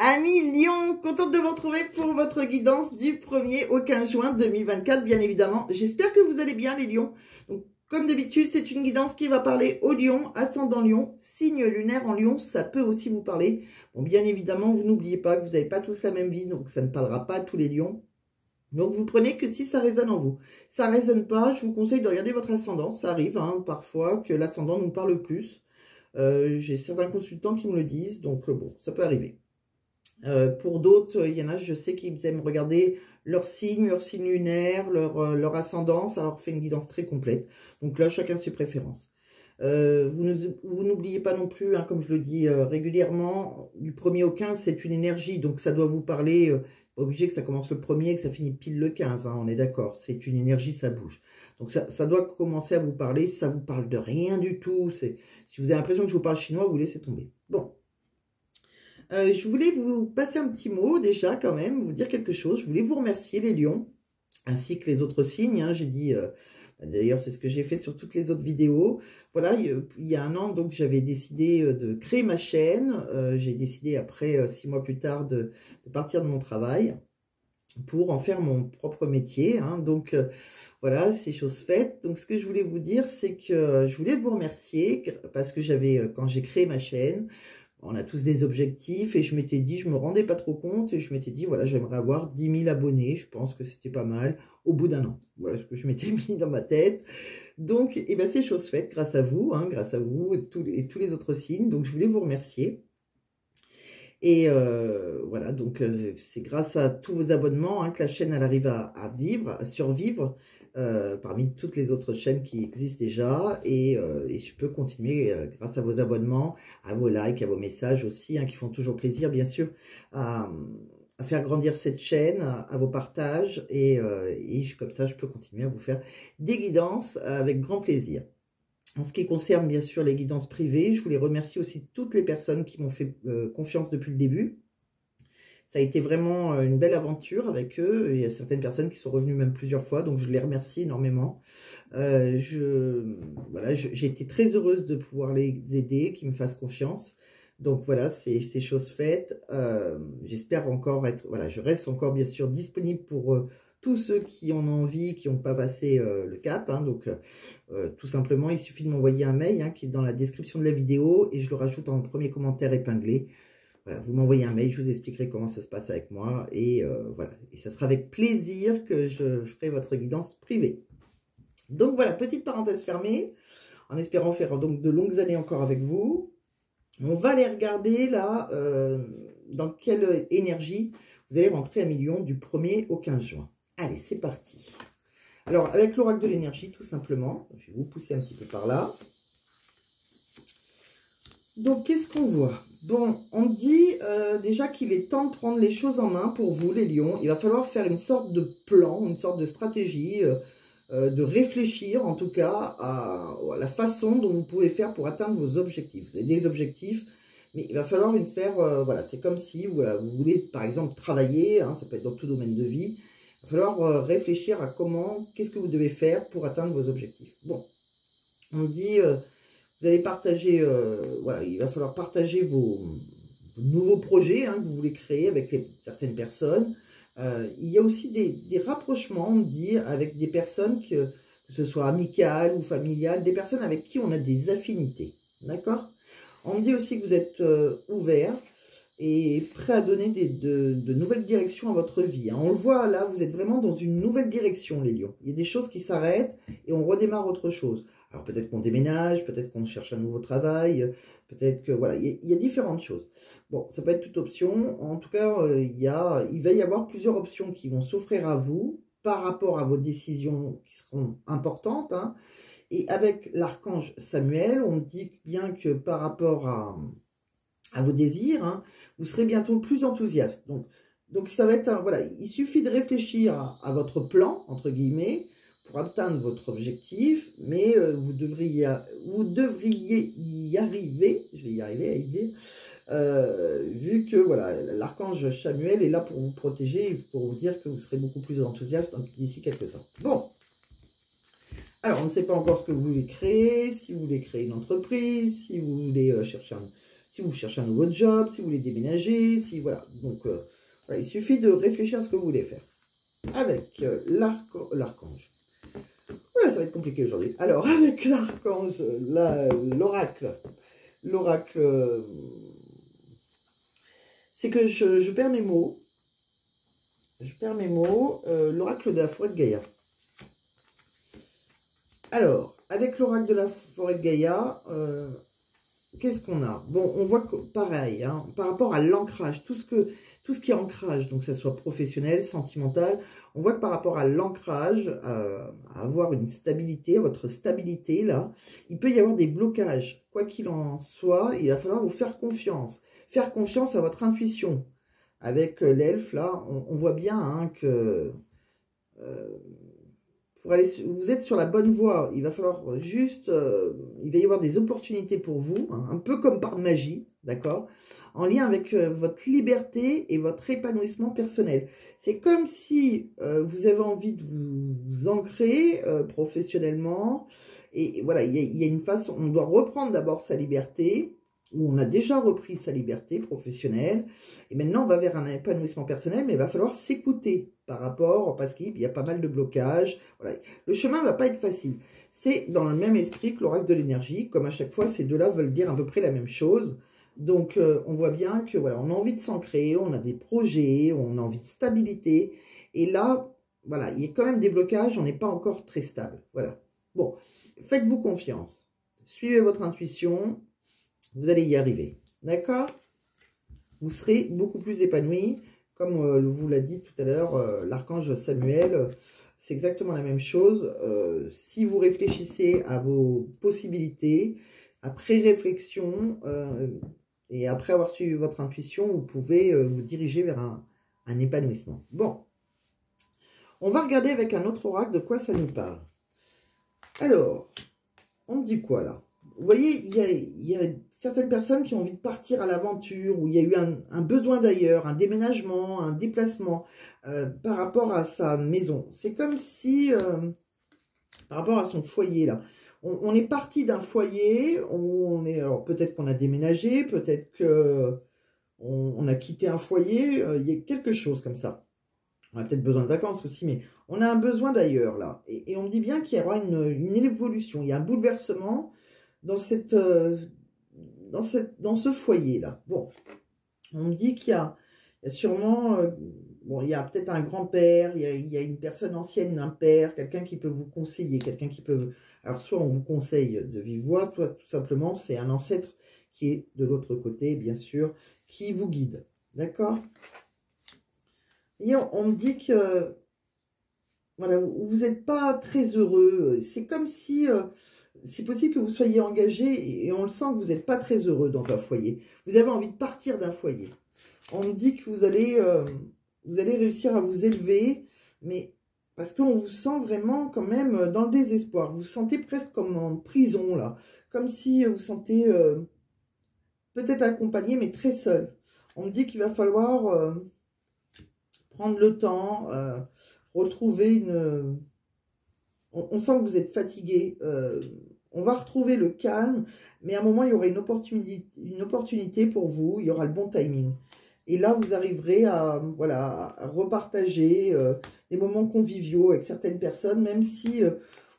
Amis Lion, contente de vous retrouver pour votre guidance du 1er au 15 juin 2024, bien évidemment. J'espère que vous allez bien les Lions. Donc, comme d'habitude, c'est une guidance qui va parler aux Lions, ascendant Lion, signe lunaire en Lion, ça peut aussi vous parler. Bon, bien évidemment, vous n'oubliez pas que vous n'avez pas tous la même vie, donc ça ne parlera pas à tous les Lions. Donc, vous prenez que si ça résonne en vous. Ça ne résonne pas, je vous conseille de regarder votre ascendant. Ça arrive parfois que l'ascendant nous parle plus. J'ai certains consultants qui me le disent, donc bon, ça peut arriver. Pour d'autres, il y en a, je sais qu'ils aiment regarder leur signe lunaire, leur ascendance, ça leur fait une guidance très complète. Donc là, chacun ses préférences. Vous n'oubliez pas non plus, comme je le dis régulièrement, du 1er au 15, c'est une énergie, donc ça doit vous parler, pas obligé que ça commence le 1er et que ça finit pile le 15, on est d'accord, c'est une énergie, ça bouge. Donc ça doit commencer à vous parler, ça vous parle de rien du tout, si vous avez l'impression que je vous parle chinois, vous laissez tomber. Bon. Je voulais vous passer un petit mot déjà quand même, vous dire quelque chose. Je voulais vous remercier les Lions, ainsi que les autres signes. J'ai dit, d'ailleurs c'est ce que j'ai fait sur toutes les autres vidéos. Voilà, il y a un an, donc j'avais décidé de créer ma chaîne. J'ai décidé après, 6 mois plus tard, de partir de mon travail pour en faire mon propre métier. Donc voilà, c'est chose faite. Donc ce que je voulais vous dire, c'est que je voulais vous remercier parce que quand j'ai créé ma chaîne, on a tous des objectifs et je m'étais dit, je me rendais pas trop compte et je m'étais dit, voilà, j'aimerais avoir 10 000 abonnés. Je pense que c'était pas mal au bout d'un an. Voilà ce que je m'étais mis dans ma tête. Donc, c'est chose faite grâce à vous et tous les autres signes. Donc, je voulais vous remercier. Et voilà, donc c'est grâce à tous vos abonnements que la chaîne elle arrive à survivre parmi toutes les autres chaînes qui existent déjà. Et je peux continuer grâce à vos abonnements, à vos likes, à vos messages aussi, qui font toujours plaisir, bien sûr, à faire grandir cette chaîne, à vos partages. Et comme ça, je peux continuer à vous faire des guidances avec grand plaisir. En ce qui concerne bien sûr les guidances privées, je voulais remercier aussi toutes les personnes qui m'ont fait confiance depuis le début. Ça a été vraiment une belle aventure avec eux. Il y a certaines personnes qui sont revenues même plusieurs fois, donc je les remercie énormément. Voilà, j'ai été très heureuse de pouvoir les aider, qu'ils me fassent confiance. Donc voilà, c'est chose faite. J'espère encore je reste encore bien sûr disponible pour tous ceux qui en ont envie, qui n'ont pas passé le cap. Donc tout simplement, il suffit de m'envoyer un mail qui est dans la description de la vidéo et je le rajoute en premier commentaire épinglé. Voilà, vous m'envoyez un mail, je vous expliquerai comment ça se passe avec moi. Et voilà, et ça sera avec plaisir que je ferai votre guidance privée. Donc voilà, petite parenthèse fermée, en espérant faire donc de longues années encore avec vous. On va aller regarder là, dans quelle énergie vous allez rentrer à Million du 1er au 15 juin. Allez, c'est parti. Alors, avec l'oracle de l'énergie, tout simplement, je vais vous pousser un petit peu par là. Donc, qu'est-ce qu'on voit? Bon, on dit déjà qu'il est temps de prendre les choses en main pour vous, les lions. Il va falloir faire une sorte de plan, une sorte de stratégie, de réfléchir en tout cas à la façon dont vous pouvez faire pour atteindre vos objectifs. Vous avez des objectifs, mais il va falloir faire, voilà, c'est comme si vous voulez par exemple travailler, ça peut être dans tout domaine de vie. Il va falloir réfléchir à qu'est-ce que vous devez faire pour atteindre vos objectifs. Bon, on dit, vous allez partager, voilà, il va falloir partager vos nouveaux projets que vous voulez créer avec certaines personnes. Il y a aussi des rapprochements, on dit, avec des personnes, que ce soit amicales ou familiales, des personnes avec qui on a des affinités, d'accord? On dit aussi que vous êtes ouvert et prêt à donner de nouvelles directions à votre vie. On le voit là, vous êtes vraiment dans une nouvelle direction, les lions. Il y a des choses qui s'arrêtent et on redémarre autre chose. Alors peut-être qu'on déménage, peut-être qu'on cherche un nouveau travail, peut-être que, voilà, il y a différentes choses. Bon, ça peut être toute option. En tout cas, il va y avoir plusieurs options qui vont s'offrir à vous par rapport à vos décisions qui seront importantes. Et avec l'archange Samuel, on dit bien que par rapport à vos désirs, vous serez bientôt plus enthousiaste. Donc ça va être, voilà, il suffit de réfléchir à votre plan, entre guillemets, pour atteindre votre objectif, mais vous devriez y arriver, je vais y arriver à y dire, vu que voilà, l'archange Samuel est là pour vous protéger, pour vous dire que vous serez beaucoup plus enthousiaste d'ici quelques temps. Bon, alors on ne sait pas encore ce que vous voulez créer, si vous voulez créer une entreprise, si vous voulez chercher Si vous cherchez un nouveau job, si vous voulez déménager, si voilà. Donc, voilà, il suffit de réfléchir à ce que vous voulez faire. Avec l'archange. Voilà, ça va être compliqué aujourd'hui. Alors, avec l'archange, l'oracle. L'oracle, c'est que je perds mes mots. Je perds mes mots. L'oracle de la forêt de Gaïa. Alors, avec l'oracle de la forêt de Gaïa, qu'est-ce qu'on a? Bon, on voit que pareil, hein, par rapport à l'ancrage, tout ce qui est ancrage, donc que ça soit professionnel, sentimental, on voit que par rapport à l'ancrage, à avoir une stabilité, votre stabilité, là, il peut y avoir des blocages. Quoi qu'il en soit, il va falloir vous faire confiance. Faire confiance à votre intuition. Avec l'elfe, là, on voit bien hein, que vous êtes sur la bonne voie. Il va falloir juste... il va y avoir des opportunités pour vous, hein, un peu comme par magie, d'accord? En lien avec votre liberté et votre épanouissement personnel. C'est comme si vous avez envie de vous ancrer professionnellement. Et voilà, il y a une façon... On doit reprendre d'abord sa liberté, où on a déjà repris sa liberté professionnelle, et maintenant on va vers un épanouissement personnel, mais il va falloir s'écouter par rapport, parce qu'il y a pas mal de blocages, voilà. Le chemin ne va pas être facile. C'est dans le même esprit que l'oracle de l'énergie, comme à chaque fois ces deux-là veulent dire à peu près la même chose, donc on voit bien que voilà, on a envie de s'ancrer, on a des projets, on a envie de stabilité, et là, voilà, il y a quand même des blocages, on n'est pas encore très stable, voilà. Bon, faites-vous confiance, suivez votre intuition, vous allez y arriver, d'accord? Vous serez beaucoup plus épanoui. Comme vous l'a dit tout à l'heure, l'archange Samuel, c'est exactement la même chose. Si vous réfléchissez à vos possibilités, après réflexion, et après avoir suivi votre intuition, vous pouvez vous diriger vers un épanouissement. Bon, on va regarder avec un autre oracle de quoi ça nous parle. Alors, on dit quoi là? Vous voyez, il y a certaines personnes qui ont envie de partir à l'aventure, où il y a eu un besoin d'ailleurs, un déménagement, un déplacement par rapport à sa maison. C'est comme si, par rapport à son foyer là, on est parti d'un foyer, alors peut-être qu'on a déménagé, peut-être qu'on a quitté un foyer, il y a quelque chose comme ça. On a peut-être besoin de vacances aussi, mais on a un besoin d'ailleurs là. Et on me dit bien qu'il y aura une évolution, il y a un bouleversement dans ce foyer-là. Bon, on me dit qu'il y a sûrement... bon, il y a peut-être un grand-père, il y a une personne ancienne, un père, quelqu'un qui peut vous conseiller, quelqu'un qui peut... Alors, soit on vous conseille de vive voix, soit tout simplement, c'est un ancêtre qui est de l'autre côté, bien sûr, qui vous guide. D'accord? Et on me dit que... Voilà, vous n'êtes pas très heureux. C'est comme si... c'est possible que vous soyez engagé et on le sent que vous n'êtes pas très heureux dans un foyer. Vous avez envie de partir d'un foyer. On me dit que vous allez réussir à vous élever, mais parce qu'on vous sent vraiment quand même dans le désespoir. Vous vous sentez presque comme en prison, là. Comme si vous vous sentez peut-être accompagné, mais très seul. On me dit qu'il va falloir prendre le temps, retrouver une... On sent que vous êtes fatigué. On va retrouver le calme, mais à un moment, il y aura une opportunité pour vous. Il y aura le bon timing. Et là, vous arriverez à, voilà, à repartager des moments conviviaux avec certaines personnes, même si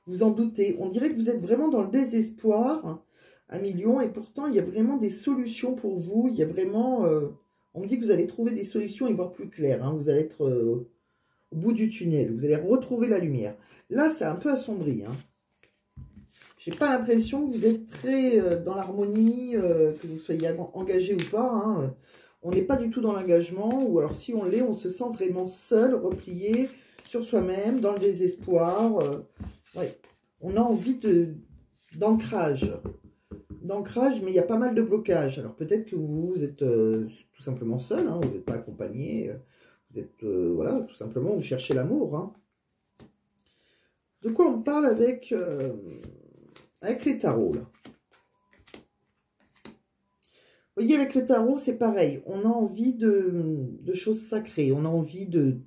vous en doutez. On dirait que vous êtes vraiment dans le désespoir à millions, et pourtant, il y a vraiment des solutions pour vous. Il y a vraiment... on me dit que vous allez trouver des solutions et voir plus clair. Hein. Vous allez être au bout du tunnel. Vous allez retrouver la lumière. Là, c'est un peu assombri. Hein. J'ai pas l'impression que vous êtes très dans l'harmonie, que vous soyez engagé ou pas. Hein. On n'est pas du tout dans l'engagement, ou alors si on l'est, on se sent vraiment seul, replié sur soi-même, dans le désespoir. Ouais. On a envie d'ancrage. D'ancrage, mais il y a pas mal de blocages. Alors peut-être que vous êtes tout simplement seul, hein, vous n'êtes pas accompagné. Vous êtes, voilà, tout simplement, vous cherchez l'amour. Hein. De quoi on parle avec les tarots, là? Vous voyez, avec le tarot, c'est pareil. On a envie de choses sacrées. On a envie de...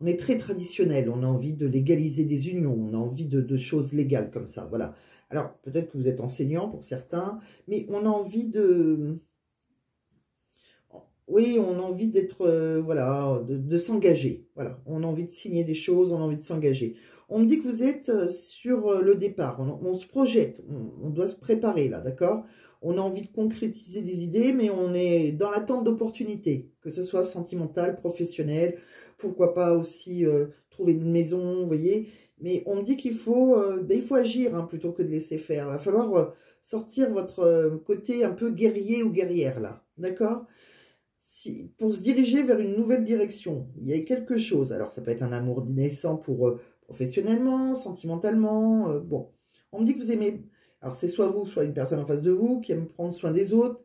On est très traditionnel. On a envie de légaliser des unions. On a envie de choses légales comme ça. Voilà. Alors, peut-être que vous êtes enseignant pour certains. Mais on a envie de oui, on a envie d'être, voilà, de s'engager. Voilà, on a envie de signer des choses, on a envie de s'engager. On me dit que vous êtes sur le départ, on se projette, on doit se préparer là, d'accord? On a envie de concrétiser des idées, mais on est dans l'attente d'opportunités, que ce soit sentimentale, professionnelle, pourquoi pas aussi trouver une maison, vous voyez? Mais on me dit qu'il faut, ben, il faut agir hein, plutôt que de laisser faire. Il va falloir sortir votre côté un peu guerrier ou guerrière là, d'accord? Pour se diriger vers une nouvelle direction, il y a quelque chose. Alors, ça peut être un amour naissant pour professionnellement, sentimentalement. Bon, on me dit que vous aimez. Alors, c'est soit vous, soit une personne en face de vous qui aime prendre soin des autres.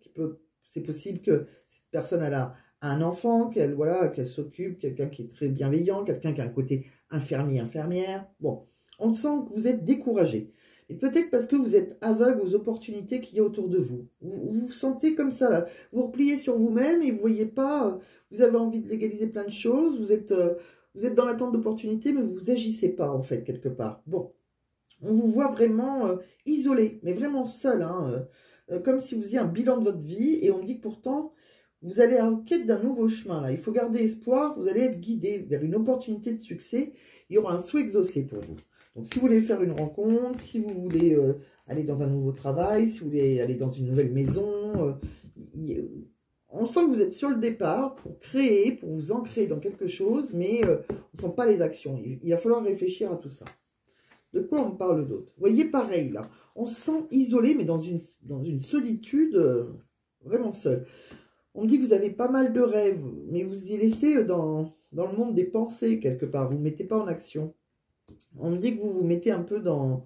C'est possible que cette personne a un enfant, qu'elle voilà, qu'elle s'occupe, quelqu'un qui est très bienveillant, quelqu'un qui a un côté infirmier, infirmière. Bon, on sent que vous êtes découragé. Et peut-être parce que vous êtes aveugle aux opportunités qu'il y a autour de vous. Vous vous sentez comme ça, là. Vous repliez sur vous-même et vous ne voyez pas, vous avez envie de légaliser plein de choses, vous êtes dans l'attente d'opportunités, mais vous n'agissez pas, en fait, quelque part. Bon, on vous voit vraiment isolé, mais vraiment seul, hein, comme si vous faisiez un bilan de votre vie, et on me dit que pourtant, vous allez en quête d'un nouveau chemin, là. Il faut garder espoir, vous allez être guidé vers une opportunité de succès, il y aura un souhait exaucé pour vous. Donc, si vous voulez faire une rencontre, si vous voulez aller dans un nouveau travail, si vous voulez aller dans une nouvelle maison, on sent que vous êtes sur le départ pour créer, pour vous ancrer dans quelque chose, mais on ne sent pas les actions. Il va falloir réfléchir à tout ça. De quoi on me parle d'autre? Vous voyez, pareil, là. On se sent isolé, mais dans une solitude vraiment seul. On me dit que vous avez pas mal de rêves, mais vous y laissez dans le monde des pensées, quelque part. Vous ne mettez pas en action. On me dit que vous vous mettez un peu dans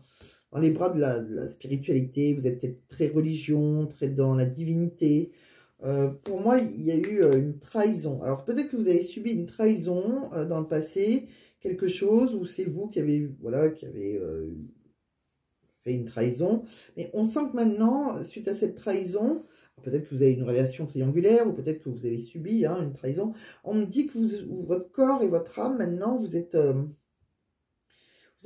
les bras de la spiritualité, vous êtes très religion, très dans la divinité. Pour moi, il y a eu une trahison. Alors peut-être que vous avez subi une trahison dans le passé, quelque chose où c'est vous qui avez, voilà, fait une trahison. Mais on sent que maintenant, suite à cette trahison, peut-être que vous avez une relation triangulaire ou peut-être que vous avez subi hein, une trahison. On me dit que votre corps et votre âme, maintenant, vous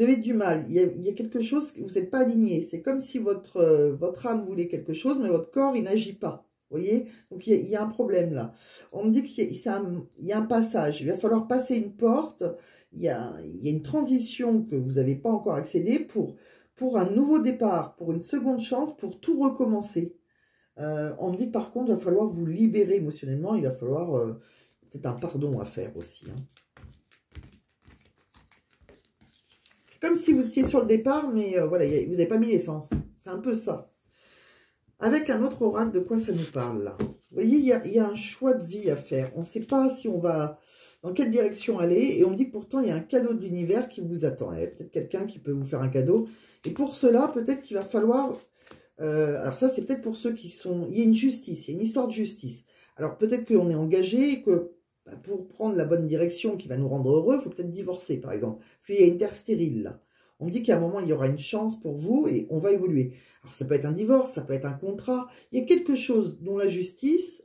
avez du mal, il y a quelque chose, vous n'êtes pas aligné. C'est comme si votre âme voulait quelque chose, mais votre corps, il n'agit pas. Vous voyez? Donc, il y a un problème là. On me dit qu'il y a un passage. Il va falloir passer une porte. Il y a une transition que vous n'avez pas encore accédé pour un nouveau départ, pour une seconde chance, pour tout recommencer. On me dit que par contre, il va falloir vous libérer émotionnellement. Il va falloir peut-être un pardon à faire aussi. Hein. Comme si vous étiez sur le départ, mais voilà, vous n'avez pas mis l'essence. C'est un peu ça. Avec un autre oracle, de quoi ça nous parle là? Vous voyez, il y a un choix de vie à faire. On ne sait pas si on va dans quelle direction aller. Et on dit que pourtant, il y a un cadeau de l'univers qui vous attend. Il y a peut-être quelqu'un qui peut vous faire un cadeau. Et pour cela, peut-être qu'il va falloir... alors ça, c'est peut-être pour ceux qui sont... Il y a une justice, il y a une histoire de justice. Alors peut-être qu'on est engagé et que... pour prendre la bonne direction qui va nous rendre heureux, il faut peut-être divorcer, par exemple. Parce qu'il y a une terre stérile, là. On me dit qu'à un moment, il y aura une chance pour vous et on va évoluer. Alors, ça peut être un divorce, ça peut être un contrat. Il y a quelque chose dont la justice,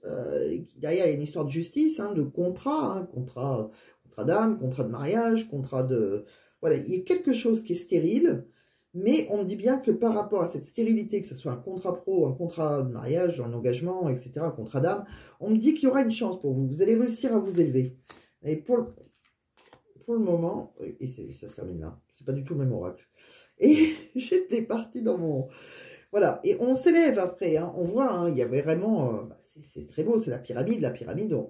derrière, il y a une histoire de justice, hein, de contrat, hein, contrat d'âme, contrat de mariage, contrat de... Voilà, il y a quelque chose qui est stérile, mais on me dit bien que par rapport à cette stérilité, que ce soit un contrat pro, un contrat de mariage, un engagement, etc., un contrat d'âme, on me dit qu'il y aura une chance pour vous. Vous allez réussir à vous élever. Et pour le moment, et ça se termine là, c'est pas du tout le même oracle. Et j'étais partie dans mon... Voilà, et on s'élève après, hein. On voit, hein, il y avait vraiment... c'est très beau, c'est la pyramide,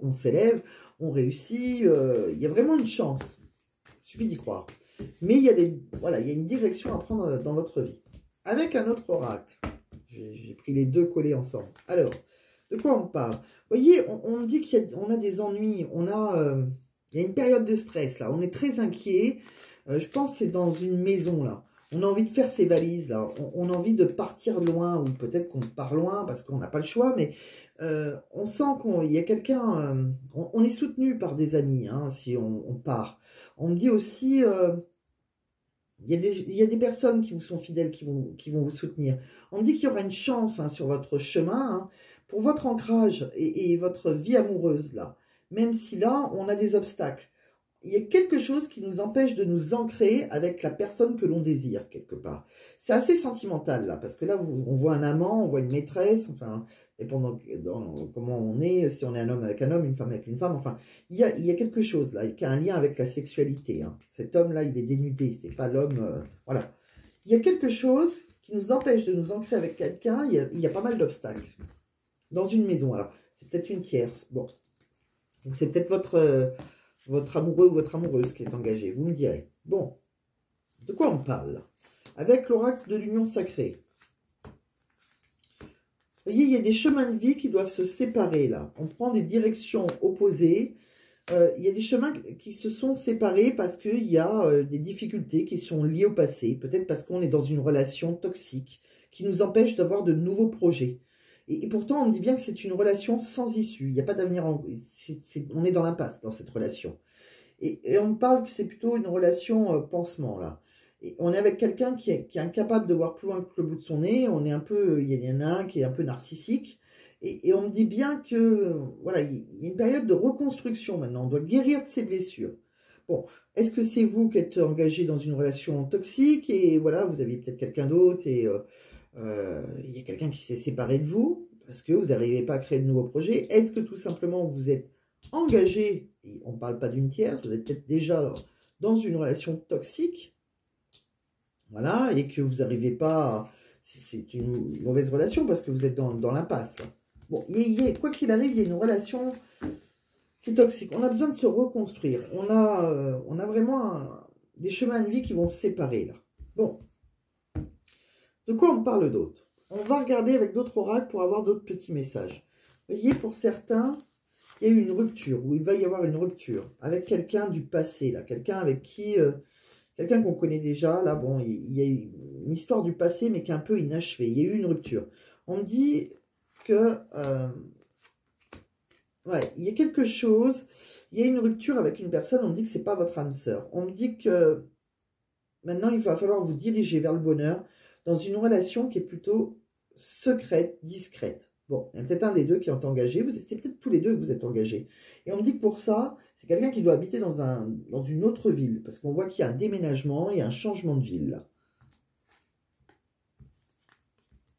on s'élève, on réussit, il y a vraiment une chance. Il suffit d'y croire. Mais il y a voilà, il y a une direction à prendre dans votre vie. Avec un autre oracle, j'ai pris les deux collés ensemble. Alors, de quoi on parle? Vous voyez, on me dit qu'on a des ennuis, il y a une période de stress là, on est très inquiet. Je pense que c'est dans une maison là. On a envie de faire ses valises là, on a envie de partir loin, ou peut-être qu'on part loin parce qu'on n'a pas le choix, mais on sent qu'il y a quelqu'un, on est soutenu par des amis hein, si on part. On me dit aussi, il y a des personnes qui vous sont fidèles, qui vont vous soutenir. On me dit qu'il y aura une chance hein, sur votre chemin, hein, pour votre ancrage et votre vie amoureuse là. Même si là, on a des obstacles. Il y a quelque chose qui nous empêche de nous ancrer avec la personne que l'on désire, quelque part. C'est assez sentimental, là, parce que là, on voit un amant, on voit une maîtresse, enfin, dépendant comment on est, si on est un homme avec un homme, une femme avec une femme, enfin, il y a quelque chose là, qui a un lien avec la sexualité. Hein. Cet homme-là, il est dénudé, c'est pas l'homme, voilà. Il y a quelque chose qui nous empêche de nous ancrer avec quelqu'un, il y a pas mal d'obstacles. Dans une maison, alors, c'est peut-être une tierce, bon. Donc c'est peut-être votre amoureux ou votre amoureuse qui est engagé, vous me direz. Bon, de quoi on parle là? Avec l'oracle de l'union sacrée. Vous voyez, il y a des chemins de vie qui doivent se séparer là. On prend des directions opposées. Il y a des chemins qui se sont séparés parce qu'il y a des difficultés qui sont liées au passé. Peut-être parce qu'on est dans une relation toxique qui nous empêche d'avoir de nouveaux projets. Et pourtant, on dit bien que c'est une relation sans issue. Il n'y a pas d'avenir. On est dans l'impasse dans cette relation. Et on parle que c'est plutôt une relation pansement là. Et on est avec quelqu'un qui est incapable de voir plus loin que le bout de son nez. On est un peu, il y en a un qui est un peu narcissique. Et on me dit bien que, voilà, il y a une période de reconstruction maintenant. On doit guérir de ses blessures. Bon, est-ce que c'est vous qui êtes engagé dans une relation toxique et voilà, vous aviez peut-être quelqu'un d'autre et il y a quelqu'un qui s'est séparé de vous parce que vous n'arrivez pas à créer de nouveaux projets? Est-ce que tout simplement vous êtes engagé, et on ne parle pas d'une tierce, vous êtes peut-être déjà dans une relation toxique, voilà, et que vous n'arrivez pas, c'est une mauvaise relation parce que vous êtes dans l'impasse. Bon, quoi qu'il arrive, il y a une relation qui est toxique. On a besoin de se reconstruire. On a vraiment des chemins de vie qui vont se séparer là. Bon, de quoi on parle d'autre? On va regarder avec d'autres oracles pour avoir d'autres petits messages. Vous voyez, pour certains, il y a eu une rupture, ou il va y avoir une rupture avec quelqu'un du passé, là, quelqu'un avec qui, quelqu'un qu'on connaît déjà, là, bon, il y a eu une histoire du passé, mais qui est un peu inachevée. Il y a eu une rupture. On me dit que, ouais, il y a quelque chose, il y a une rupture avec une personne, on me dit que c'est pas votre âme sœur. On me dit que maintenant, il va falloir vous diriger vers le bonheur dans une relation qui est plutôt secrète, discrète. Bon, il y a peut-être un des deux qui est engagé, c'est peut-être tous les deux que vous êtes engagés. Et on me dit que pour ça, c'est quelqu'un qui doit habiter dans une autre ville, parce qu'on voit qu'il y a un déménagement, il y a un changement de ville, là.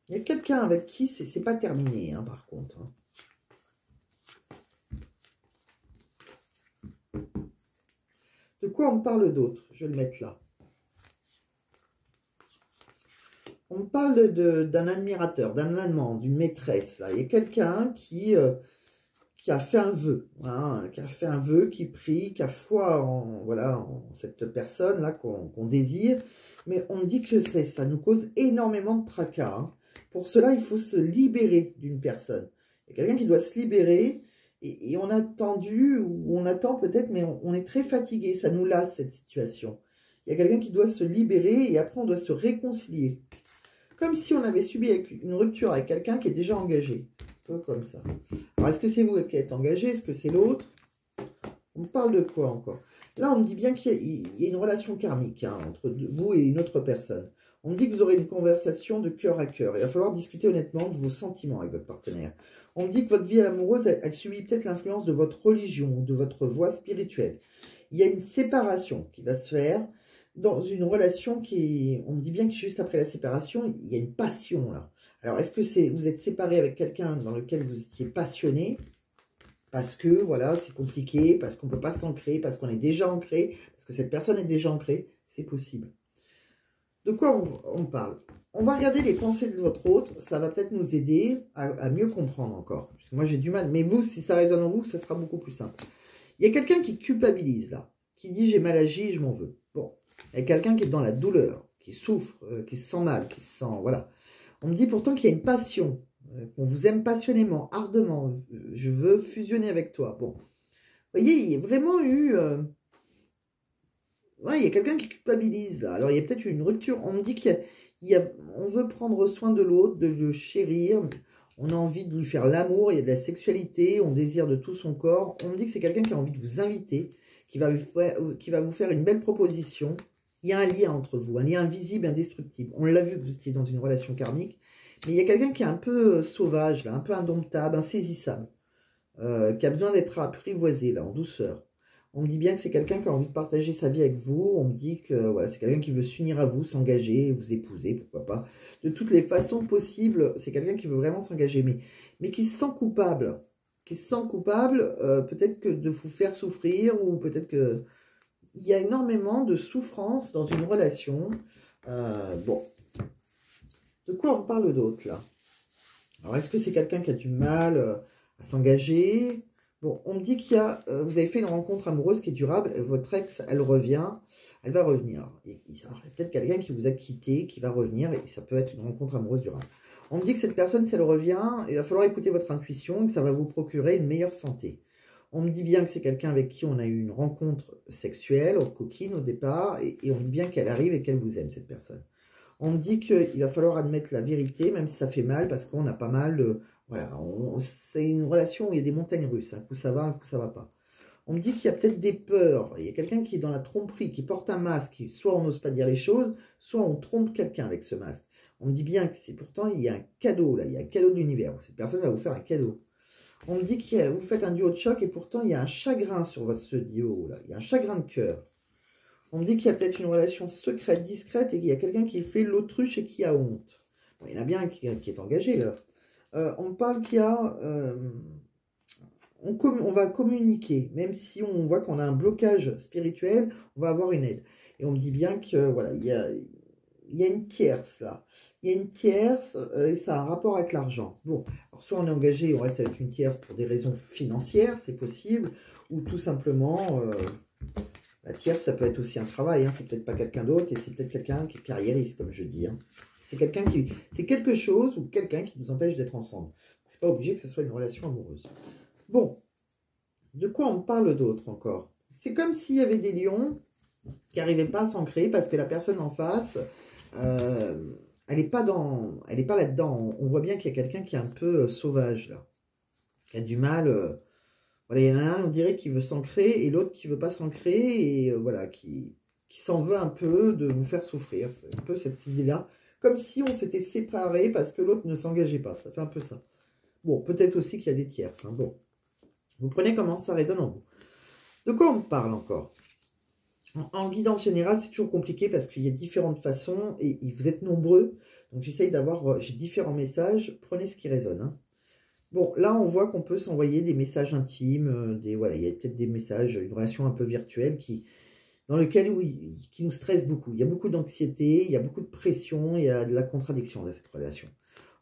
Il y a quelqu'un avec qui c'est pas terminé, hein, par contre. Hein. De quoi on parle d'autre? Je vais le mettre là. On me parle d'un admirateur, d'un amant, d'une maîtresse. Là. Il y a quelqu'un qui a fait un vœu, hein, qui prie, qui a foi en, voilà, en cette personne-là qu'on désire. Mais on me dit que ça nous cause énormément de tracas. Hein. Pour cela, il faut se libérer d'une personne. Il y a quelqu'un qui doit se libérer et on a attendu, ou on attend peut-être, mais on est très fatigué. Ça nous lasse, cette situation. Il y a quelqu'un qui doit se libérer et après, on doit se réconcilier. Comme si on avait subi une rupture avec quelqu'un qui est déjà engagé. Un peu comme ça. Alors, est-ce que c'est vous qui êtes engagé? Est-ce que c'est l'autre? On parle de quoi encore? Là, on me dit bien qu'il y a une relation karmique hein, entre vous et une autre personne. On me dit que vous aurez une conversation de cœur à cœur. Il va falloir discuter honnêtement de vos sentiments avec votre partenaire. On me dit que votre vie amoureuse, elle subit peut-être l'influence de votre religion, de votre voie spirituelle. Il y a une séparation qui va se faire. Dans une relation on me dit bien que juste après la séparation, il y a une passion là. Alors, est-ce que vous êtes séparé avec quelqu'un dans lequel vous étiez passionné parce que, voilà, c'est compliqué, parce qu'on ne peut pas s'ancrer, parce qu'on est déjà ancré, parce que cette personne est déjà ancrée, c'est possible. De quoi on parle? On va regarder les pensées de votre autre, ça va peut-être nous aider à mieux comprendre encore. Parce que moi, j'ai du mal, mais vous, si ça résonne en vous, ça sera beaucoup plus simple. Il y a quelqu'un qui culpabilise là, qui dit « j'ai mal agi, je m'en veux ». Bon. Il y a quelqu'un qui est dans la douleur, qui souffre, qui se sent mal, qui se sent... Voilà. On me dit pourtant qu'il y a une passion, qu'on vous aime passionnément, ardemment. Je veux fusionner avec toi. Bon. Vous voyez, il y a vraiment eu... Ouais, il y a quelqu'un qui culpabilise, là. Alors, il y a peut-être eu une rupture. On me dit on veut prendre soin de l'autre, de le chérir. On a envie de lui faire l'amour. Il y a de la sexualité. On désire de tout son corps. On me dit que c'est quelqu'un qui a envie de vous inviter, qui va vous faire une belle proposition. Il y a un lien entre vous, un lien invisible, indestructible. On l'a vu que vous étiez dans une relation karmique, mais il y a quelqu'un qui est un peu sauvage, là, un peu indomptable, insaisissable, qui a besoin d'être apprivoisé, là, en douceur. On me dit bien que c'est quelqu'un qui a envie de partager sa vie avec vous. On me dit que voilà, c'est quelqu'un qui veut s'unir à vous, s'engager, vous épouser, pourquoi pas. De toutes les façons possibles, c'est quelqu'un qui veut vraiment s'engager. Mais mais qui se sent coupable. Qui se sent coupable, peut-être que de vous faire souffrir, ou peut-être que... Il y a énormément de souffrance dans une relation. Bon. De quoi on parle d'autre, là? Alors, est-ce que c'est quelqu'un qui a du mal à s'engager? Bon, on me dit qu'il y a... vous avez fait une rencontre amoureuse qui est durable. Votre ex, elle revient. Elle va revenir. Il y a peut-être quelqu'un qui vous a quitté, qui va revenir. Et ça peut être une rencontre amoureuse durable. On me dit que cette personne, si elle revient, il va falloir écouter votre intuition, que ça va vous procurer une meilleure santé. On me dit bien que c'est quelqu'un avec qui on a eu une rencontre sexuelle, coquine au départ, et on me dit bien qu'elle arrive et qu'elle vous aime, cette personne. On me dit qu'il va falloir admettre la vérité, même si ça fait mal, parce qu'on a pas mal de... Voilà, c'est une relation où il y a des montagnes russes, un coup ça va, un coup ça va pas. On me dit qu'il y a peut-être des peurs, il y a quelqu'un qui est dans la tromperie, qui porte un masque, soit on n'ose pas dire les choses, soit on trompe quelqu'un avec ce masque. On me dit bien que c'est pourtant, il y a un cadeau, là, il y a un cadeau de l'univers, cette personne va vous faire un cadeau. On me dit que vous faites un duo de choc et pourtant il y a un chagrin sur ce duo là. Il y a un chagrin de cœur. On me dit qu'il y a peut-être une relation secrète, discrète et qu'il y a quelqu'un qui fait l'autruche et qui a honte. Bon, il y en a bien qui est engagé là. On me parle qu'il y a... on va communiquer. Même si on voit qu'on a un blocage spirituel, on va avoir une aide. Et on me dit bien que voilà, il y a une tierce là. Il y a une tierce et ça a un rapport avec l'argent. Bon, alors soit on est engagé, on reste avec une tierce pour des raisons financières, c'est possible, ou tout simplement, la tierce, ça peut être aussi un travail, hein, c'est peut-être pas quelqu'un d'autre, et c'est peut-être quelqu'un qui est carriériste, comme je dis. Hein. C'est quelque chose ou quelqu'un qui nous empêche d'être ensemble. C'est pas obligé que ce soit une relation amoureuse. Bon, de quoi on parle d'autre encore? C'est comme s'il y avait des lions qui n'arrivaient pas à s'ancrer parce que la personne en face... elle n'est pas là-dedans. On voit bien qu'il y a quelqu'un qui est un peu sauvage, là. Qui a du mal. Voilà, il y en a un, on dirait, qui veut s'ancrer, et l'autre qui veut pas s'ancrer, et voilà, qui s'en veut un peu de vous faire souffrir. C'est un peu cette idée-là. Comme si on s'était séparés parce que l'autre ne s'engageait pas. Ça fait un peu ça. Bon, peut-être aussi qu'il y a des tierces. Hein. Bon. Vous prenez comment ça résonne en vous. De quoi on parle encore? En guidance générale, c'est toujours compliqué parce qu'il y a différentes façons et vous êtes nombreux. Donc, j'essaye d'avoir, j'ai différents messages. Prenez ce qui résonne. Hein. Bon, là, on voit qu'on peut s'envoyer des messages intimes. Voilà, il y a peut-être des messages, une relation un peu virtuelle dans lequel, oui, qui nous stresse beaucoup. Il y a beaucoup d'anxiété, il y a beaucoup de pression, il y a de la contradiction dans cette relation.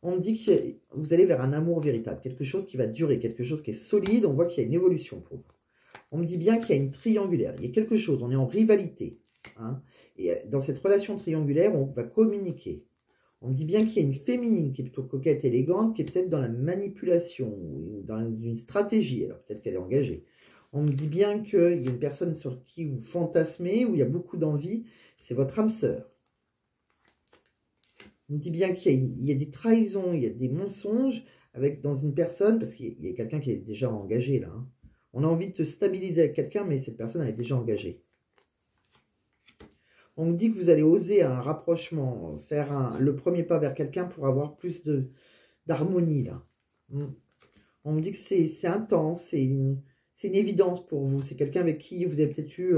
On me dit que vous allez vers un amour véritable, quelque chose qui va durer, quelque chose qui est solide. On voit qu'il y a une évolution pour vous. On me dit bien qu'il y a une triangulaire. Il y a quelque chose, on est en rivalité. Hein, et dans cette relation triangulaire, on va communiquer. On me dit bien qu'il y a une féminine qui est plutôt coquette, élégante, qui est peut-être dans la manipulation, ou dans une stratégie. Alors peut-être qu'elle est engagée. On me dit bien qu'il y a une personne sur qui vous fantasmez, où il y a beaucoup d'envie. C'est votre âme sœur. On me dit bien qu'il y a des trahisons, il y a des mensonges dans une personne, parce qu'il y a quelqu'un qui est déjà engagé là. Hein. On a envie de te stabiliser avec quelqu'un, mais cette personne elle est déjà engagée. On me dit que vous allez oser un rapprochement, faire le premier pas vers quelqu'un pour avoir plus d'harmonie, là. On me dit que c'est intense, c'est une évidence pour vous. C'est quelqu'un avec qui vous avez peut-être eu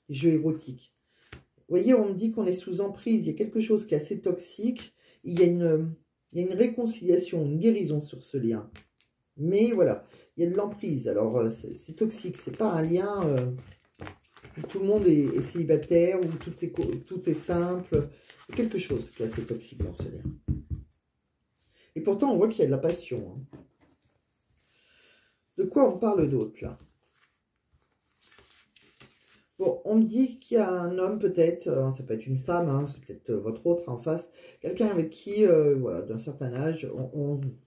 des jeux érotiques. Vous voyez, on me dit qu'on est sous emprise. Il y a quelque chose qui est assez toxique. Il y a une réconciliation, une guérison sur ce lien. Mais voilà, il y a de l'emprise. Alors, c'est toxique. C'est pas un lien où tout le monde est célibataire, où tout est simple. Il y a quelque chose qui est assez toxique dans ce lien. Et pourtant, on voit qu'il y a de la passion. Hein. De quoi on parle d'autre, là? Bon, on me dit qu'il y a un homme, peut-être, ça peut être une femme, hein, c'est peut-être votre autre en face, quelqu'un avec qui, voilà, d'un certain âge,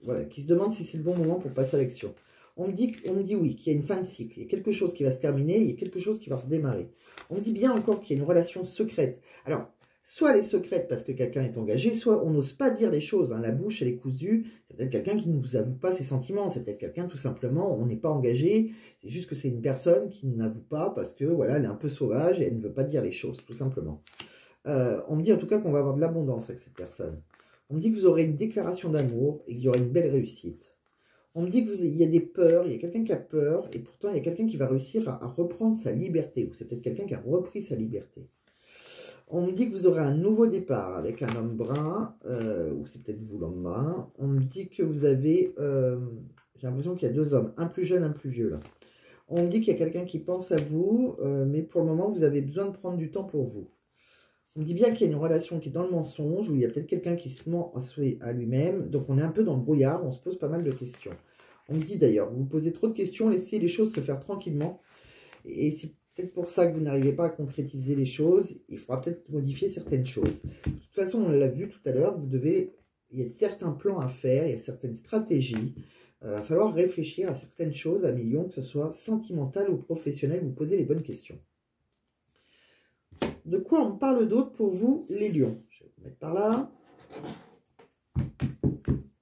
voilà, qui se demande si c'est le bon moment pour passer à l'action. On me dit oui, qu'il y a une fin de cycle, il y a quelque chose qui va se terminer, il y a quelque chose qui va redémarrer. On me dit bien encore qu'il y a une relation secrète. Alors, soit elle est secrète parce que quelqu'un est engagé, soit on n'ose pas dire les choses. Hein. La bouche, elle est cousue. C'est peut-être quelqu'un qui ne vous avoue pas ses sentiments. C'est peut-être quelqu'un, tout simplement, on n'est pas engagé. C'est juste que c'est une personne qui n'avoue pas parce que, voilà, elle est un peu sauvage et elle ne veut pas dire les choses, tout simplement. On me dit en tout cas qu'on va avoir de l'abondance avec cette personne. On me dit que vous aurez une déclaration d'amour et qu'il y aura une belle réussite. On me dit qu'il y a des peurs, il y a quelqu'un qui a peur et pourtant il y a quelqu'un qui va réussir à reprendre sa liberté. Ou c'est peut-être quelqu'un qui a repris sa liberté. On me dit que vous aurez un nouveau départ avec un homme brun, ou c'est peut-être vous l'homme brun. On me dit que vous avez, j'ai l'impression qu'il y a deux hommes, un plus jeune, un plus vieux là. On me dit qu'il y a quelqu'un qui pense à vous, mais pour le moment, vous avez besoin de prendre du temps pour vous. On me dit bien qu'il y a une relation qui est dans le mensonge, où il y a peut-être quelqu'un qui se ment à lui-même. Donc, on est un peu dans le brouillard, on se pose pas mal de questions. On me dit d'ailleurs, vous posez trop de questions, laissez les choses se faire tranquillement. Et c'est peut-être pour ça que vous n'arrivez pas à concrétiser les choses. Il faudra peut-être modifier certaines choses. De toute façon, on l'a vu tout à l'heure, il y a certains plans à faire, il y a certaines stratégies. Il va falloir réfléchir à certaines choses, à millions, que ce soit sentimental ou professionnel, vous posez les bonnes questions. De quoi on parle d'autre pour vous, les lions? Je vais vous mettre par là.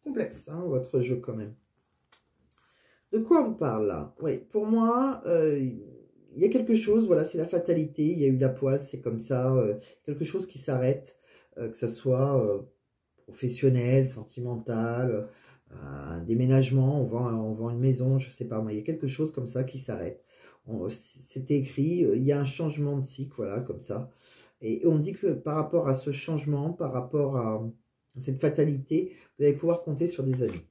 Complexe, hein, votre jeu quand même. De quoi on parle là? Oui, pour moi, il y a quelque chose, voilà, c'est la fatalité, il y a eu la poisse, c'est comme ça, quelque chose qui s'arrête, que ce soit professionnel, sentimental, un déménagement, on vend une maison, je sais pas, mais il y a quelque chose comme ça qui s'arrête. C'était écrit, il y a un changement de cycle, voilà, comme ça. Et on dit que par rapport à ce changement, par rapport à cette fatalité, vous allez pouvoir compter sur des amis.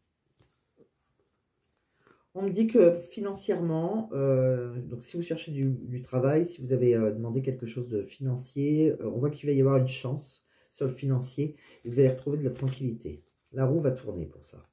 On me dit que financièrement, donc si vous cherchez du travail, si vous avez demandé quelque chose de financier, on voit qu'il va y avoir une chance sur le financier et vous allez retrouver de la tranquillité. La roue va tourner pour ça.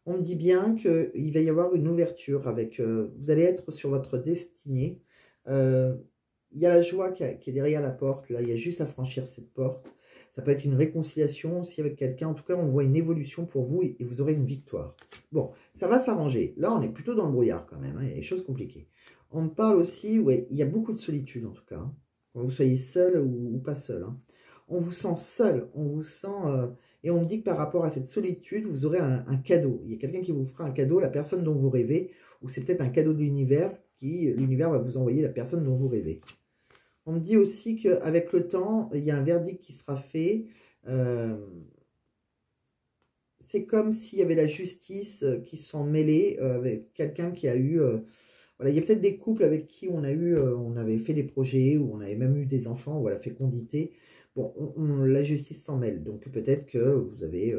On me dit bien qu'il va y avoir une ouverture avec... vous allez être sur votre destinée. Il y a la joie qui est derrière la porte. Là, il y a juste à franchir cette porte. Ça peut être une réconciliation aussi avec quelqu'un. En tout cas, on voit une évolution pour vous et vous aurez une victoire. Bon, ça va s'arranger. Là, on est plutôt dans le brouillard quand même. Hein, il y a des choses compliquées. On me parle aussi... Ouais, il y a beaucoup de solitude en tout cas. Hein, quand vous soyez seul ou pas seul. Hein. On vous sent seul. On vous sent... Et on me dit que par rapport à cette solitude, vous aurez un cadeau. Il y a quelqu'un qui vous fera un cadeau, la personne dont vous rêvez, ou c'est peut-être un cadeau de l'univers, l'univers va vous envoyer la personne dont vous rêvez. On me dit aussi qu'avec le temps, il y a un verdict qui sera fait. C'est comme s'il y avait la justice qui se sont mêlés avec quelqu'un qui a eu... voilà, il y a peut-être des couples avec qui on avait fait des projets, ou on avait même eu des enfants, ou à la fécondité. Bon, la justice s'en mêle, donc peut-être que vous avez,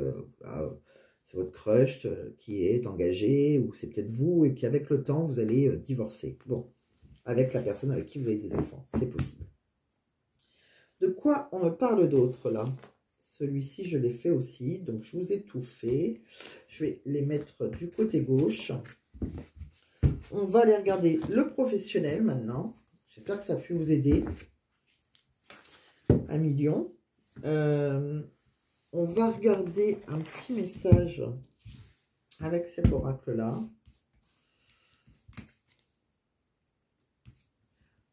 c'est votre crush qui est engagé, ou c'est peut-être vous, et qu'avec le temps, vous allez divorcer. Bon, avec la personne avec qui vous avez des enfants, c'est possible. De quoi on me parle d'autre, là? Celui-ci, je l'ai fait aussi, donc je vous ai tout fait. Je vais les mettre du côté gauche. On va aller regarder le professionnel, maintenant. J'espère que ça a pu vous aider. Un million. On va regarder un petit message avec cet oracle-là.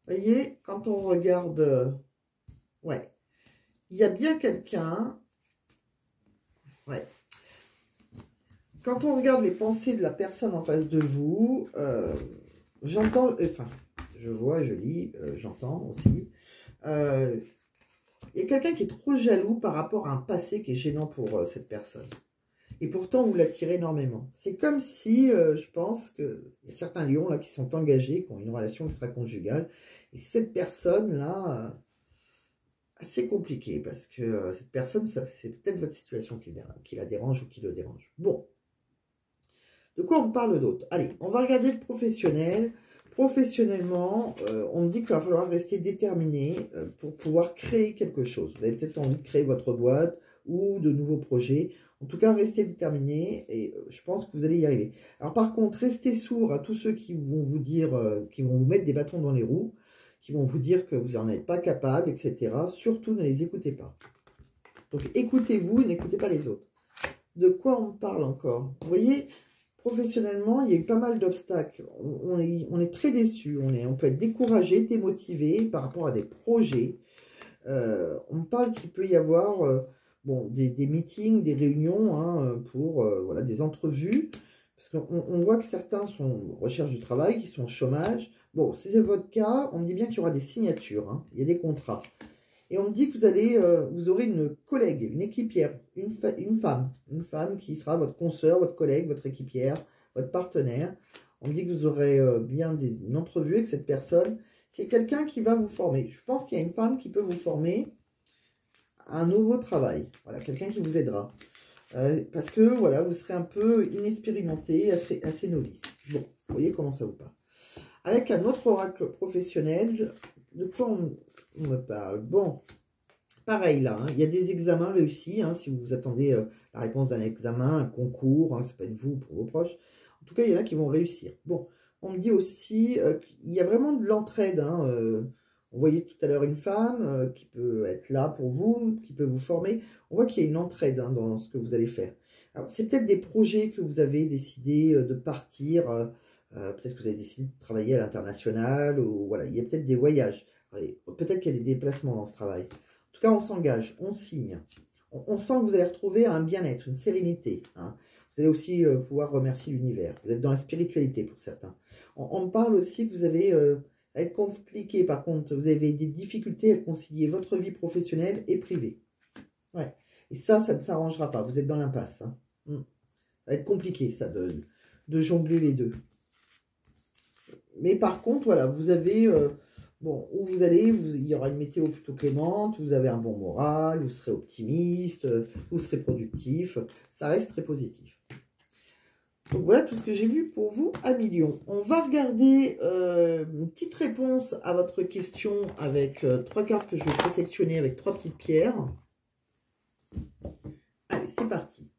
Vous voyez, quand on regarde... ouais. Il y a bien quelqu'un... ouais. Quand on regarde les pensées de la personne en face de vous, j'entends... enfin, je vois, je lis, j'entends aussi... il y a quelqu'un qui est trop jaloux par rapport à un passé qui est gênant pour cette personne. Et pourtant, vous l'attirez énormément. C'est comme si, je pense qu'il y a certains lions là qui sont engagés, qui ont une relation extra-conjugale. Et cette personne-là, assez compliquée, parce que cette personne, c'est peut-être votre situation qui la dérange ou qui le dérange. Bon. De quoi on parle d'autre? Allez, on va regarder le professionnel. Professionnellement, on me dit qu'il va falloir rester déterminé pour pouvoir créer quelque chose. Vous avez peut-être envie de créer votre boîte ou de nouveaux projets. En tout cas, restez déterminé et je pense que vous allez y arriver. Alors par contre, restez sourd à tous ceux qui vont vous dire, qui vont vous mettre des bâtons dans les roues, qui vont vous dire que vous n'en êtes pas capable, etc. Surtout, ne les écoutez pas. Donc écoutez-vous et n'écoutez pas les autres. De quoi on parle encore? Vous voyez, professionnellement, il y a eu pas mal d'obstacles. On est très déçus. On peut être découragé, démotivé par rapport à des projets. On me parle qu'il peut y avoir bon, des meetings, des réunions hein, pour voilà, des entrevues. Parce qu'on voit que certains sont en recherche du travail, qui sont au chômage. Bon, si c'est votre cas, on me dit bien qu'il y aura des signatures. Hein, il y a des contrats. Et on me dit que vous aurez une collègue, une équipière, une femme qui sera votre consoeur, votre collègue, votre équipière, votre partenaire. On me dit que vous aurez bien une entrevue avec cette personne. c'est quelqu'un qui va vous former. Je pense qu'il y a une femme qui peut vous former à un nouveau travail. Voilà, quelqu'un qui vous aidera. Parce que, voilà, vous serez un peu inexpérimenté, assez novice. Bon, vous voyez comment ça vous parle. Avec un autre oracle professionnel, de quoi on me parle? Bon, pareil là, hein, il y a des examens réussis, hein, si vous attendez la réponse d'un examen, un concours, hein, ça peut être vous pour vos proches. En tout cas, il y en a qui vont réussir. Bon, on me dit aussi qu'il y a vraiment de l'entraide. Hein, on voyait tout à l'heure une femme qui peut être là pour vous, qui peut vous former. On voit qu'il y a une entraide hein, dans ce que vous allez faire. Alors, c'est peut-être des projets que vous avez décidé de partir. Peut-être que vous avez décidé de travailler à l'international. Ou voilà, il y a peut-être des voyages. Peut-être qu'il y a des déplacements dans ce travail. En tout cas, on s'engage, on signe. On sent que vous allez retrouver un bien-être, une sérénité. Hein. Vous allez aussi pouvoir remercier l'univers. Vous êtes dans la spiritualité pour certains. On me parle aussi que vous avez... à être compliqué, par contre, vous avez des difficultés à concilier votre vie professionnelle et privée. Ouais. Et ça ne s'arrangera pas. Vous êtes dans l'impasse. Hein. Ça va être compliqué, ça, de jongler les deux. Mais par contre, voilà, vous avez... bon, où vous allez, il y aura une météo plutôt clémente, vous avez un bon moral, vous serez optimiste, vous serez productif. Ça reste très positif. Donc voilà tout ce que j'ai vu pour vous à Million. On va regarder une petite réponse à votre question avec 3 cartes que je vais présélectionner avec 3 petites pierres. Allez, c'est parti.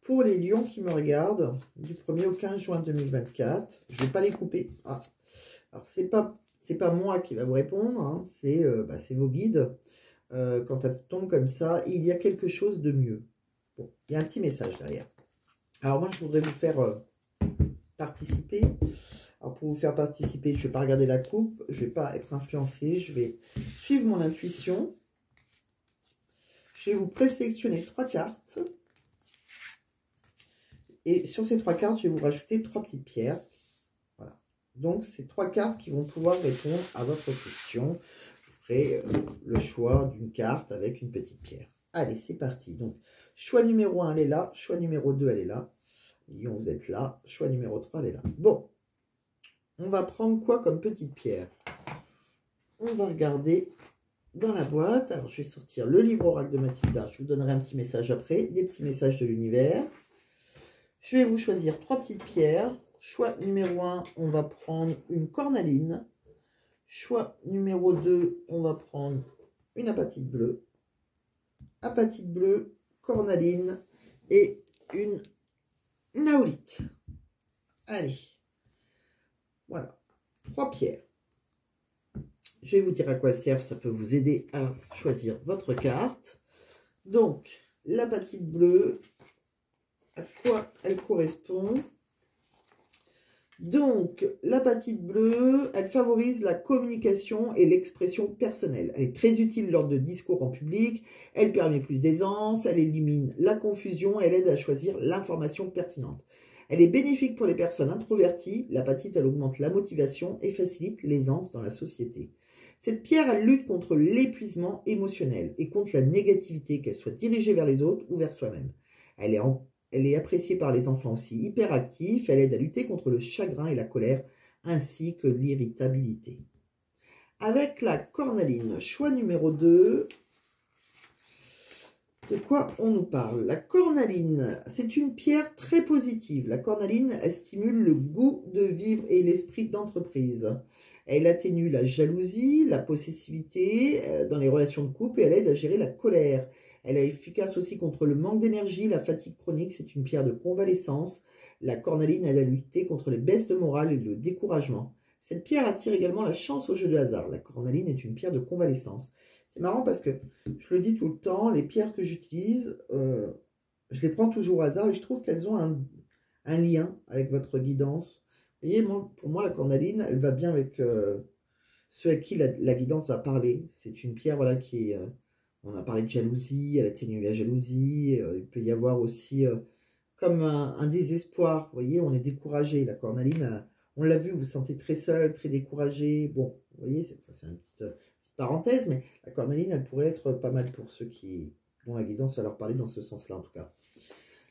Pour les lions qui me regardent, du 1er au 15 juin 2024, je ne vais pas les couper. Ah. Alors, c'est pas moi qui va vous répondre, hein, c'est vos guides. Quand ça tombe comme ça, il y a quelque chose de mieux. Bon, il y a un petit message derrière. Alors moi, je voudrais vous faire participer. Alors pour vous faire participer, je ne vais pas regarder la coupe, je ne vais pas être influencée, je vais suivre mon intuition. Je vais vous présélectionner 3 cartes. Et sur ces 3 cartes, je vais vous rajouter 3 petites pierres. Voilà. Donc, c'est 3 cartes qui vont pouvoir répondre à votre question. Vous ferez le choix d'une carte avec une petite pierre. Allez, c'est parti. Donc, choix numéro 1, elle est là. Choix numéro 2, elle est là. Lion, vous êtes là. Choix numéro 3, elle est là. Bon. On va prendre quoi comme petite pierre? On va regarder dans la boîte. Alors, je vais sortir le livre oracle de Mathilda. Je vous donnerai un petit message après. Des petits messages de l'univers. Je vais vous choisir 3 petites pierres. Choix numéro 1, on va prendre une cornaline. Choix numéro 2, on va prendre une apatite bleue. Apatite bleue, cornaline et une naolite. Allez, voilà, 3 pierres. Je vais vous dire à quoi elles servent, ça peut vous aider à choisir votre carte. Donc, l'apatite bleue, à quoi elle correspond? Donc, l'apatite bleue, elle favorise la communication et l'expression personnelle. Elle est très utile lors de discours en public, elle permet plus d'aisance, elle élimine la confusion, elle aide à choisir l'information pertinente. Elle est bénéfique pour les personnes introverties, l'apatite, elle augmente la motivation et facilite l'aisance dans la société. Cette pierre, elle lutte contre l'épuisement émotionnel et contre la négativité, qu'elle soit dirigée vers les autres ou vers soi-même. Elle est appréciée par les enfants aussi hyperactifs. Elle aide à lutter contre le chagrin et la colère, ainsi que l'irritabilité. Avec la cornaline, choix numéro 2, de quoi on nous parle? La cornaline, c'est une pierre très positive. La cornaline, elle stimule le goût de vivre et l'esprit d'entreprise. Elle atténue la jalousie, la possessivité dans les relations de couple et elle aide à gérer la colère. Elle est efficace aussi contre le manque d'énergie, la fatigue chronique, c'est une pierre de convalescence. La cornaline aide à lutter contre les baisses de morale et le découragement. Cette pierre attire également la chance au jeu de hasard. La cornaline est une pierre de convalescence. C'est marrant parce que, je le dis tout le temps, les pierres que j'utilise, je les prends toujours au hasard et je trouve qu'elles ont un lien avec votre guidance. Vous voyez, pour moi, la cornaline, elle va bien avec ceux à qui la guidance va parler. C'est une pierre voilà, qui est... on a parlé de jalousie, elle atténue la jalousie. Il peut y avoir aussi comme un désespoir. Vous voyez, on est découragé. La cornaline, on l'a vu, vous vous sentez très seul, très découragé. Bon, vous voyez, c'est une petite parenthèse, mais la cornaline, elle pourrait être pas mal pour ceux dont la guidance va leur parler dans ce sens-là, en tout cas.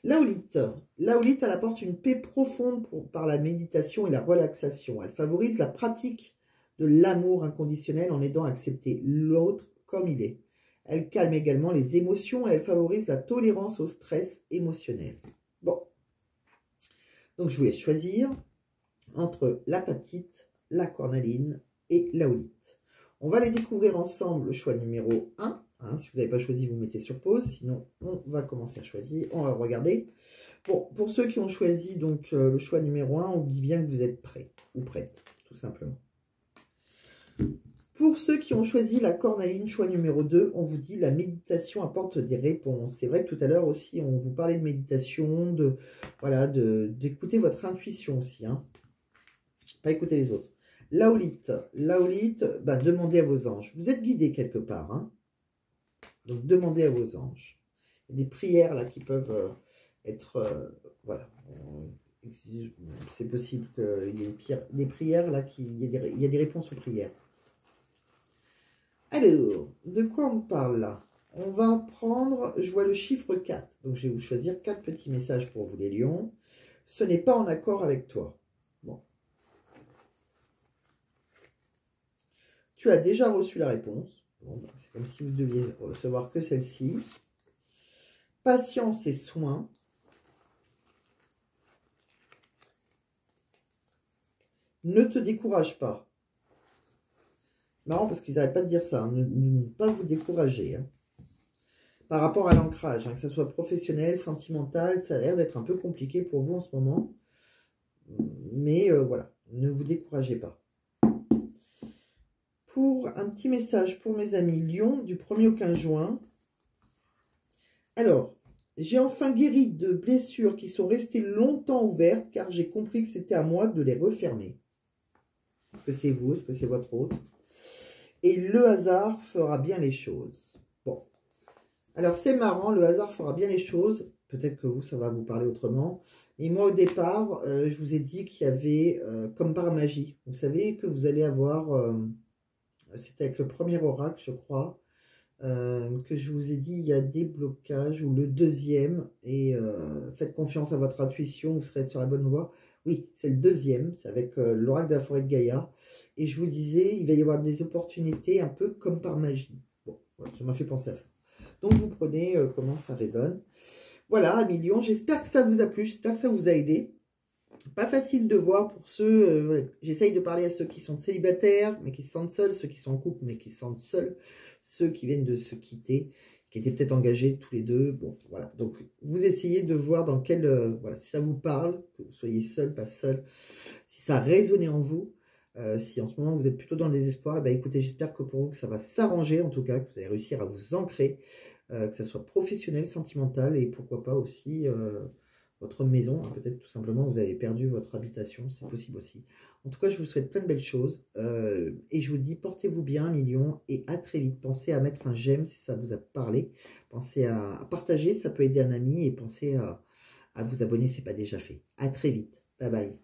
L'aolite. L'aolite, elle apporte une paix profonde par la méditation et la relaxation. Elle favorise la pratique de l'amour inconditionnel en aidant à accepter l'autre comme il est. Elle calme également les émotions et elle favorise la tolérance au stress émotionnel. Bon, donc je vous laisse choisir entre l'apatite, la cornaline et l'aolite. On va les découvrir ensemble, le choix numéro 1. Si vous n'avez pas choisi, vous mettez sur pause. Sinon, on va commencer à choisir. On va regarder. Bon, pour ceux qui ont choisi donc le choix numéro 1, on dit bien que vous êtes prêts ou prêtes, tout simplement. Pour ceux qui ont choisi la cornaline, choix numéro 2, on vous dit la méditation apporte des réponses. C'est vrai que tout à l'heure aussi, on vous parlait de méditation, d'écouter votre intuition aussi. Pas écouter les autres. L'aolite, demandez à vos anges. Vous êtes guidé quelque part. Donc, demandez à vos anges. Il y a des prières là qui peuvent être... voilà. C'est possible qu'il y ait des prières là, il y a des réponses aux prières. Alors, de quoi on parle là? On va prendre, je vois le chiffre 4. Donc, je vais vous choisir 4 petits messages pour vous les lions. Ce n'est pas en accord avec toi. Bon. Tu as déjà reçu la réponse. Bon, c'est comme si vous deviez recevoir que celle-ci. Patience et soin. Ne te décourage pas. Marrant parce qu'ils n'arrêtent pas de dire ça. Ne pas vous décourager. Par rapport à l'ancrage, que ce soit professionnel, sentimental, ça a l'air d'être un peu compliqué pour vous en ce moment. Mais voilà, ne vous découragez pas. Pour un petit message pour mes amis Lion du 1er au 15 juin. Alors, j'ai enfin guéri de blessures qui sont restées longtemps ouvertes car j'ai compris que c'était à moi de les refermer. Est-ce que c'est vous? Est-ce que c'est votre autre? Et le hasard fera bien les choses. Bon. Alors, c'est marrant, le hasard fera bien les choses. Peut-être que vous, ça va vous parler autrement. Mais moi, au départ, je vous ai dit qu'il y avait, comme par magie, vous savez que vous allez avoir... c'était avec le premier oracle, je crois, que je vous ai dit, il y a des blocages, ou le deuxième, et faites confiance à votre intuition, vous serez sur la bonne voie. Oui, c'est le deuxième, c'est avec l'oracle de la forêt de Gaïa, et je vous disais, il va y avoir des opportunités un peu comme par magie. Bon, voilà, ça m'a fait penser à ça. Donc, vous prenez comment ça résonne. Voilà, amis Lions, j'espère que ça vous a plu, j'espère que ça vous a aidé. Pas facile de voir pour ceux, j'essaye de parler à ceux qui sont célibataires, mais qui se sentent seuls, ceux qui sont en couple, mais qui se sentent seuls, ceux qui viennent de se quitter, qui étaient peut-être engagés tous les deux. Bon, voilà. Donc, vous essayez de voir dans quel, voilà, si ça vous parle, que vous soyez seul, pas seul, si ça a résonné en vous, si en ce moment vous êtes plutôt dans le désespoir, ben écoutez, j'espère que pour vous, que ça va s'arranger, en tout cas, que vous allez réussir à vous ancrer, que ça soit professionnel, sentimental, et pourquoi pas aussi... votre maison, peut-être tout simplement vous avez perdu votre habitation, c'est possible aussi. En tout cas, je vous souhaite plein de belles choses et je vous dis portez-vous bien, Lions, et à très vite. Pensez à mettre un j'aime si ça vous a parlé, pensez à partager, ça peut aider un ami, et pensez à vous abonner si ce n'est pas déjà fait. À très vite, bye bye.